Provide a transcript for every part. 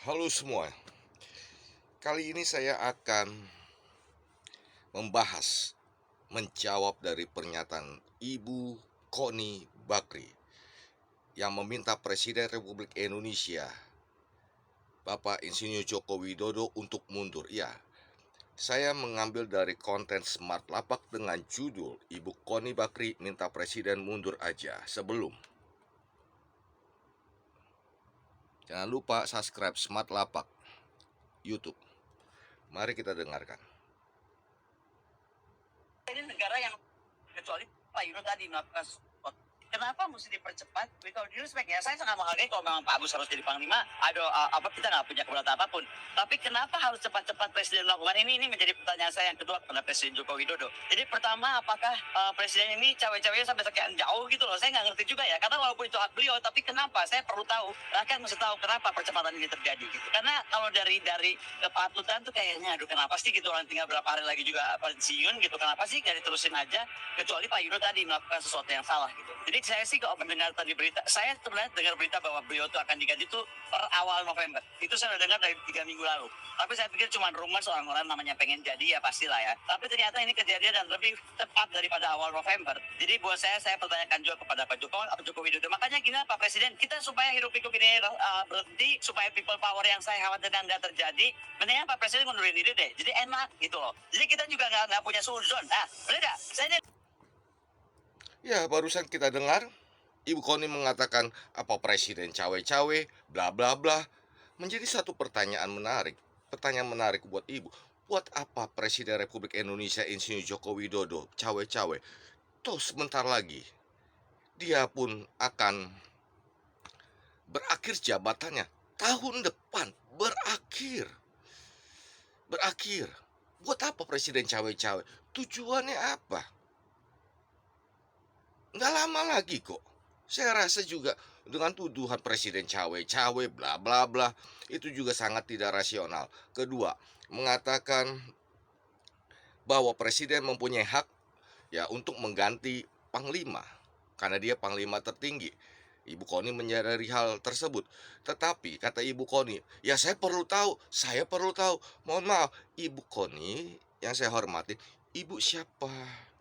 Halo semua, kali ini saya akan menjawab dari pernyataan Ibu Koni Bakri yang meminta Presiden Republik Indonesia, Bapak Insinyur Joko Widodo untuk mundur. Ya, saya mengambil dari konten Smart Lapak dengan judul Ibu Koni Bakri minta Presiden mundur aja sebelum. Jangan lupa subscribe Smart Lapak YouTube. Mari kita dengarkan. Ini negara yang kecuali Pak Yuno tadi melakukan sesuatu. Kenapa mesti dipercepat? With all due respect ya, saya sangat menghargai kalau memang Pak Agus harus jadi panglima. Kita nggak punya keberatan apapun. Tapi kenapa harus cepat-cepat Presiden melakukan ini? Ini menjadi pertanyaan saya yang kedua kepada Presiden Joko Widodo. Jadi pertama, apakah Presiden ini cawe-cawenya sampai sekian jauh gitu loh? Saya nggak ngerti juga ya. Karena walaupun itu hak beliau, tapi kenapa? Saya perlu tahu. Rakyat mesti tahu kenapa percepatan ini terjadi gitu. Karena kalau dari kepatutan tuh kayaknya, aduh kenapa sih gitu orang tinggal berapa hari lagi juga pensiun gitu. Kenapa sih gak diterusin aja? Kecuali Pak Yuno tadi melakukan sesuatu yang salah gitu. Jadi saya sih kalau mendengar tadi berita, saya sebenarnya dengar berita bahwa beliau itu akan diganti itu per awal November. Itu saya udah dengar dari 3 minggu lalu. Tapi saya pikir cuma rumor orang-orang namanya pengen jadi ya pastilah ya. Tapi ternyata ini kejadian dan lebih tepat daripada awal November. Jadi buat saya pertanyakan juga kepada Pak Joko Widodo. Makanya gini Pak Presiden, kita supaya hiruk-pikuk ini berhenti, supaya people power yang saya khawatirkan nggak terjadi, mendingan Pak Presiden mundurin diri deh. Jadi enak gitu loh. Jadi kita juga nggak punya suzon. Nah, bener nggak? Ya, barusan kita dengar Ibu Koni mengatakan apa presiden cawe-cawe, bla bla bla. Menjadi satu pertanyaan menarik. Pertanyaan menarik buat Ibu. Buat apa Presiden Republik Indonesia Insinyur Joko Widodo cawe-cawe? Toh sebentar lagi dia pun akan berakhir jabatannya. Tahun depan berakhir. Berakhir. Buat apa presiden cawe-cawe? Tujuannya apa? Nggak lama lagi kok. Saya rasa juga dengan tuduhan presiden cawe-cawe bla bla bla itu juga sangat tidak rasional. Kedua, mengatakan bahwa presiden mempunyai hak ya untuk mengganti panglima karena dia panglima tertinggi. Ibu Koni menyadari hal tersebut. Tetapi kata Ibu Koni, ya saya perlu tahu. Mohon maaf, Ibu Koni yang saya hormati, Ibu siapa?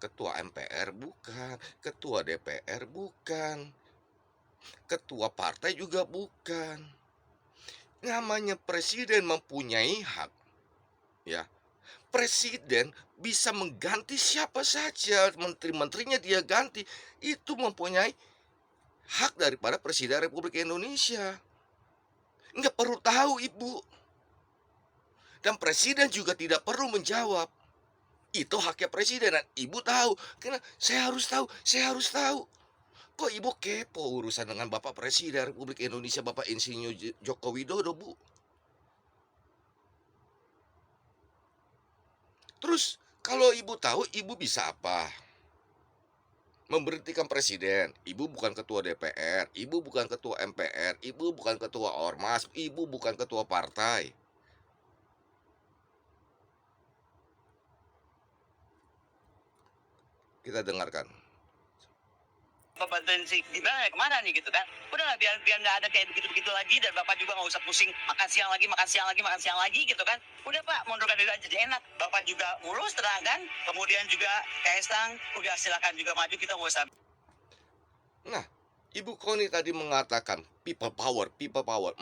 Ketua MPR bukan, ketua DPR bukan, ketua partai juga bukan. Namanya presiden mempunyai hak, ya. Presiden bisa mengganti siapa saja, menteri-menterinya dia ganti. Itu mempunyai hak daripada Presiden Republik Indonesia. Nggak perlu tahu, Ibu. Dan presiden juga tidak perlu menjawab. Itu haknya presiden dan Ibu tahu. Karena saya harus tahu. Kok Ibu kepo urusan dengan Bapak Presiden Republik Indonesia, Bapak Insinyur Joko Widodo, Bu? Terus kalau Ibu tahu, Ibu bisa apa? Memberhentikan presiden. Ibu bukan ketua DPR, Ibu bukan ketua MPR, Ibu bukan ketua Ormas, Ibu bukan ketua partai. Kita dengarkan. Bantuin si gimana kemana nih gitu kan, udahlah biar biar nggak ada kayak begitu lagi, dan bapak juga nggak usah pusing makan siang lagi gitu kan. Udah Pak, mundurkan diri aja, jadi enak. Bapak juga ngurus tenang kan, kemudian juga Kaisang udah silakan juga maju, kita nggak usah. Nah, Ibu Koni tadi mengatakan people power,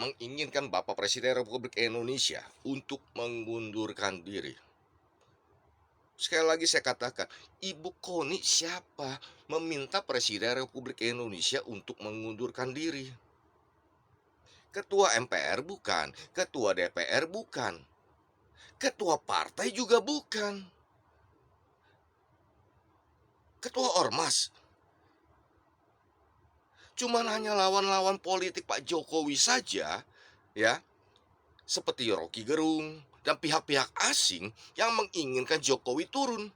menginginkan Bapak Presiden Republik Indonesia untuk mengundurkan diri. Sekali lagi saya katakan, Ibu Koni siapa meminta Presiden Republik Indonesia untuk mengundurkan diri? Ketua MPR bukan, ketua DPR bukan, ketua partai juga bukan, ketua Ormas. Cuman hanya lawan-lawan politik Pak Jokowi saja, ya, seperti Rocky Gerung dan pihak-pihak asing yang menginginkan Jokowi turun.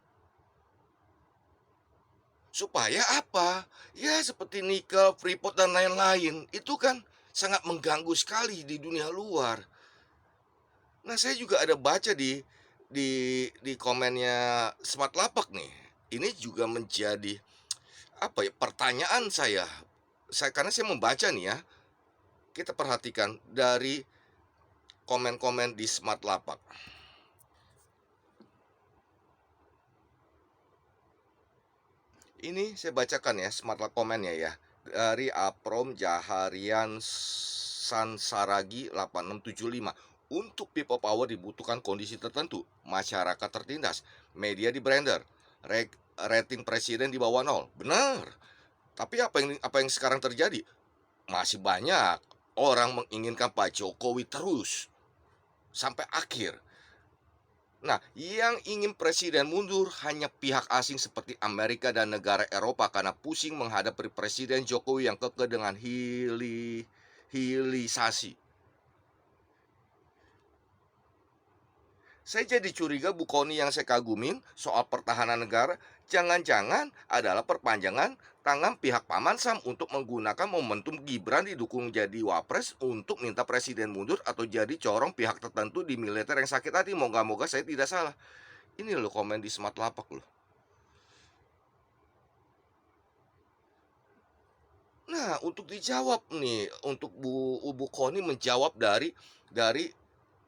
Supaya apa? Ya seperti nikel, Freeport dan lain-lain. Itu kan sangat mengganggu sekali di dunia luar. Nah, saya juga ada baca di komennya Smart Lapak nih. Ini juga menjadi apa ya pertanyaan saya. Karena saya membaca nih ya. Kita perhatikan dari komen-komen di Smart Lapak. Ini saya bacakan ya, Smart Lapak komennya ya. Dari Aprom Jaharian Sansaragi 8675. Untuk people power dibutuhkan kondisi tertentu, masyarakat tertindas, media di brander, rating presiden di bawah nol. Benar. Tapi apa yang sekarang terjadi? Masih banyak orang menginginkan Pak Jokowi terus sampai akhir. Nah, yang ingin presiden mundur hanya pihak asing seperti Amerika dan negara Eropa karena pusing menghadapi presiden Jokowi yang kekeh dengan hilisasi. Saya jadi curiga Bu Koni yang saya kagumin soal pertahanan negara jangan-jangan adalah perpanjangan tangan pihak Paman Sam untuk menggunakan momentum Gibran didukung jadi wapres untuk minta presiden mundur atau jadi corong pihak tertentu di militer yang sakit hati. Moga-moga saya tidak salah. Ini loh komen di Smart Lapak loh. Nah, untuk dijawab nih, untuk Bu Koni menjawab dari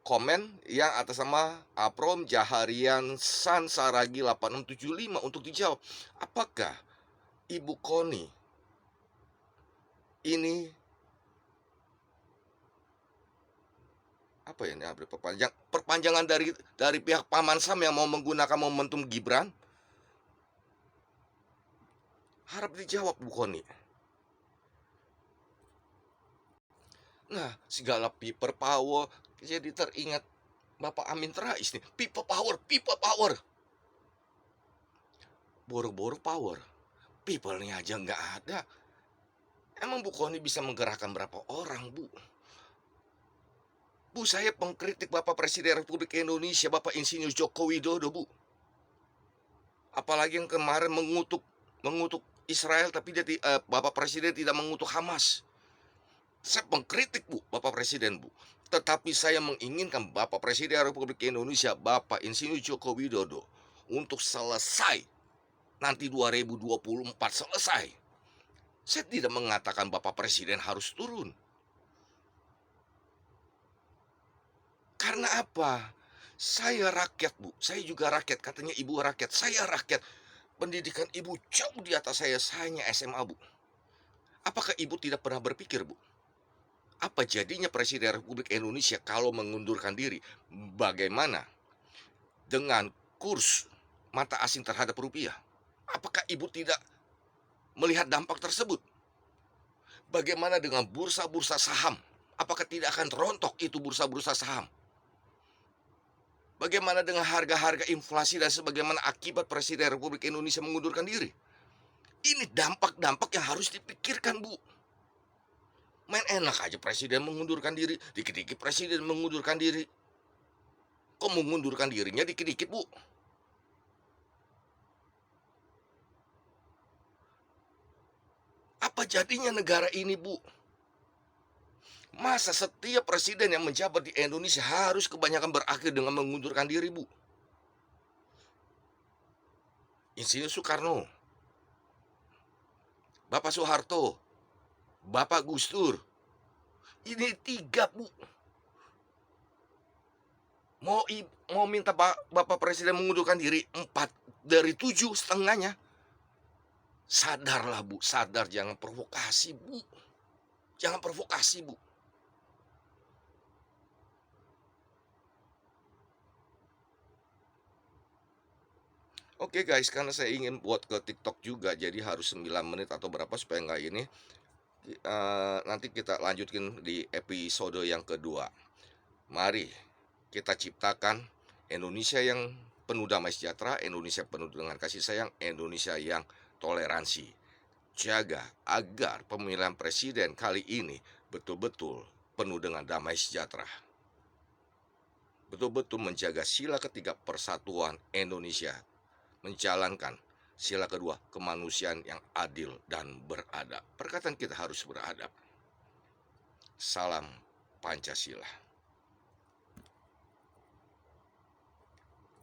komen yang atas nama Aprom Jaharian Sansaragi 8675 untuk dijawab. Apakah Ibu Koni ini apa ya ini perpanjangan dari pihak Paman Sam yang mau menggunakan momentum Gibran? Harap dijawab Bu Koni. Nah, segala people power jadi teringat Bapak Amin Rais nih. People power, people power. Boro-boro power. People-nya aja nggak ada. Emang Bu Koni bisa menggerakkan berapa orang, Bu? Bu, saya pengkritik Bapak Presiden Republik Indonesia, Bapak Insinyur Joko Widodo, Bu. Apalagi yang kemarin mengutuk Israel, tapi Bapak Presiden tidak mengutuk Hamas. Saya pengkritik, Bu, Bapak Presiden, Bu. Tetapi saya menginginkan Bapak Presiden Republik Indonesia, Bapak Insinyur Joko Widodo, untuk selesai. Nanti 2024 selesai. Saya tidak mengatakan Bapak Presiden harus turun. Karena apa? Saya rakyat, Bu. Saya juga rakyat. Katanya Ibu rakyat. Saya rakyat. Pendidikan Ibu jauh di atas saya. Saya hanya SMA, Bu. Apakah Ibu tidak pernah berpikir, Bu? Apa jadinya Presiden Republik Indonesia kalau mengundurkan diri? Bagaimana dengan kurs mata asing terhadap rupiah? Apakah Ibu tidak melihat dampak tersebut? Bagaimana dengan bursa-bursa saham? Apakah tidak akan rontok itu bursa-bursa saham? Bagaimana dengan harga-harga inflasi dan sebagaimana akibat Presiden Republik Indonesia mengundurkan diri? Ini dampak-dampak yang harus dipikirkan, Bu. Main enak aja Presiden mengundurkan diri, dikit-dikit Presiden mengundurkan diri. Kok mengundurkan dirinya dikit-dikit, Bu? Apa jadinya negara ini, Bu? Masa setiap presiden yang menjabat di Indonesia harus kebanyakan berakhir dengan mengundurkan diri, Bu? Insinyur Soekarno, Bapak Soeharto, Bapak Gus Dur. Ini 3, Bu. Mau minta Bapak Presiden mengundurkan diri 4 dari 7 setengahnya. Sadarlah, Bu, sadar, jangan provokasi, Bu. Jangan provokasi, Bu. Oke guys, karena saya ingin buat ke TikTok juga, jadi harus 9 menit atau berapa supaya nggak ini. Nanti kita lanjutkan di episode yang kedua. Mari kita ciptakan Indonesia yang penuh damai sejahtera, Indonesia penuh dengan kasih sayang, Indonesia yang toleransi. Jaga agar pemilihan presiden kali ini betul-betul penuh dengan damai sejahtera. Betul-betul menjaga sila ketiga persatuan Indonesia, menjalankan sila kedua kemanusiaan yang adil dan beradab. Perkataan kita harus beradab. Salam Pancasila.